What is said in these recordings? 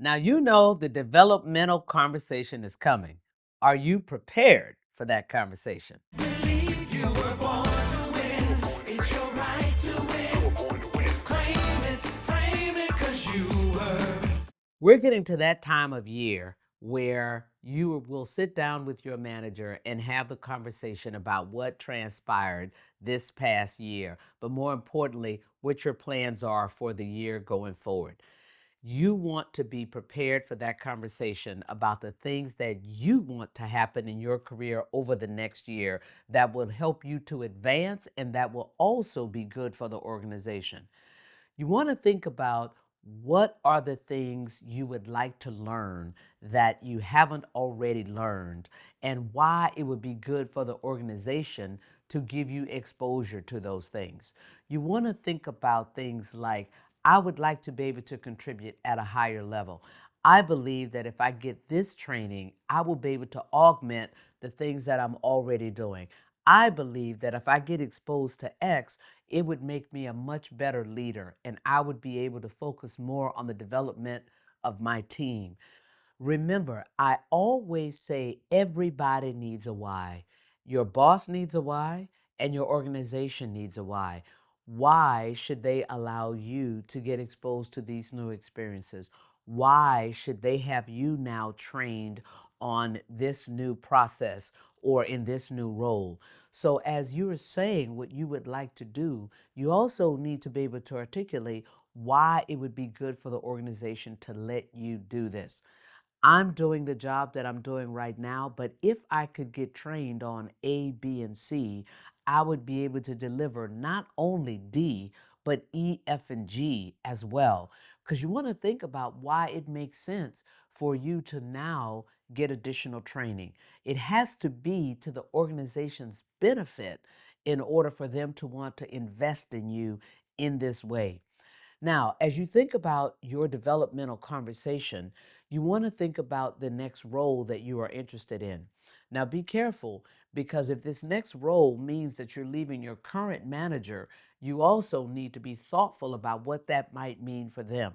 Now, you know the developmental conversation is coming. Are you prepared for that conversation? Believe you were born to win. It's your right to win. Claim it, frame it, 'cause you were. We're getting to that time of year where you will sit down with your manager and have the conversation about what transpired this past year, but more importantly, what your plans are for the year going forward. You want to be prepared for that conversation about the things that you want to happen in your career over the next year that will help you to advance and that will also be good for the organization. You want to think about what are the things you would like to learn that you haven't already learned and why it would be good for the organization to give you exposure to those things. You want to think about things like, I would like to be able to contribute at a higher level. I believe that if I get this training, I will be able to augment the things that I'm already doing. I believe that if I get exposed to X, it would make me a much better leader and I would be able to focus more on the development of my team. Remember, I always say everybody needs a why. Your boss needs a why, and your organization needs a why. Why should they allow you to get exposed to these new experiences? Why should they have you now trained on this new process or in this new role? So, as you are saying what you would like to do, you also need to be able to articulate why it would be good for the organization to let you do this. I'm doing the job that I'm doing right now, but if I could get trained on A, B, and C, I would be able to deliver not only D, but E, F, and G as well. Because you want to think about why it makes sense for you to now get additional training. It has to be to the organization's benefit in order for them to want to invest in you in this way. Now, as you think about your developmental conversation, you want to think about the next role that you are interested in. Now, be careful because if this next role means that you're leaving your current manager, you also need to be thoughtful about what that might mean for them.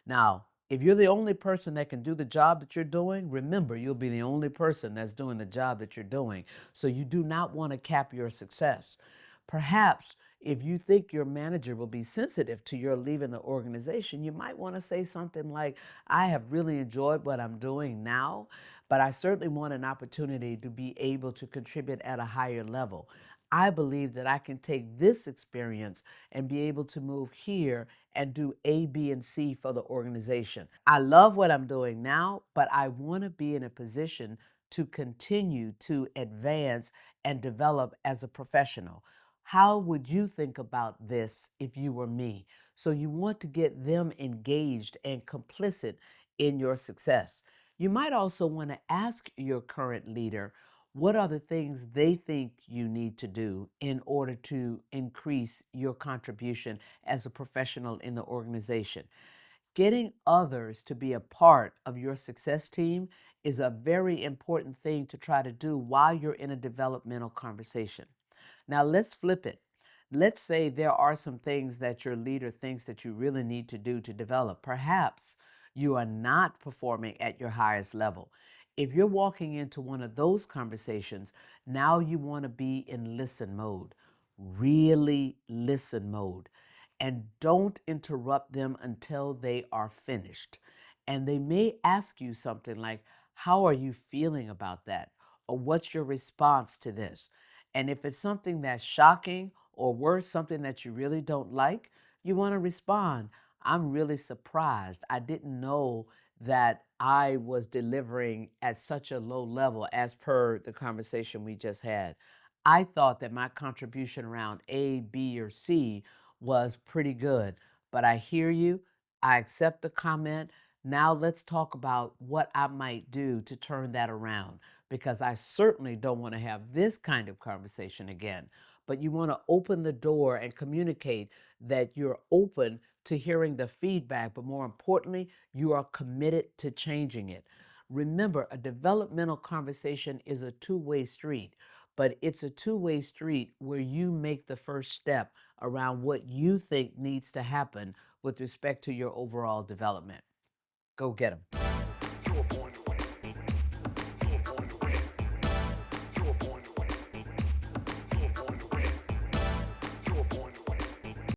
Now, if you're the only person that can do the job that you're doing, remember you'll be the only person that's doing the job that you're doing. So you do not want to cap your success. Perhaps if you think your manager will be sensitive to your leaving the organization, you might want to say something like, I have really enjoyed what I'm doing now, but I certainly want an opportunity to be able to contribute at a higher level. I believe that I can take this experience and be able to move here and do A, B, and C for the organization. I love what I'm doing now, but I want to be in a position to continue to advance and develop as a professional. How would you think about this if you were me? So you want to get them engaged and complicit in your success. You might also want to ask your current leader what are the things they think you need to do in order to increase your contribution as a professional in the organization. Getting others to be a part of your success team is a very important thing to try to do while you're in a developmental conversation. Now, let's flip it. Let's say there are some things that your leader thinks that you really need to do to develop. Perhaps you are not performing at your highest level. If you're walking into one of those conversations, now you want to be in listen mode, really listen mode, and don't interrupt them until they are finished. And they may ask you something like, how are you feeling about that? Or what's your response to this? And if it's something that's shocking or worse, something that you really don't like, you want to respond. I'm really surprised. I didn't know that I was delivering at such a low level as per the conversation we just had. I thought that my contribution around A, B, or C was pretty good, but I hear you. I accept the comment. Now let's talk about what I might do to turn that around because I certainly don't want to have this kind of conversation again. But you want to open the door and communicate that you're open to hearing the feedback, but more importantly, you are committed to changing it. Remember, a developmental conversation is a two-way street, but it's a two-way street where you make the first step around what you think needs to happen with respect to your overall development. Go get them.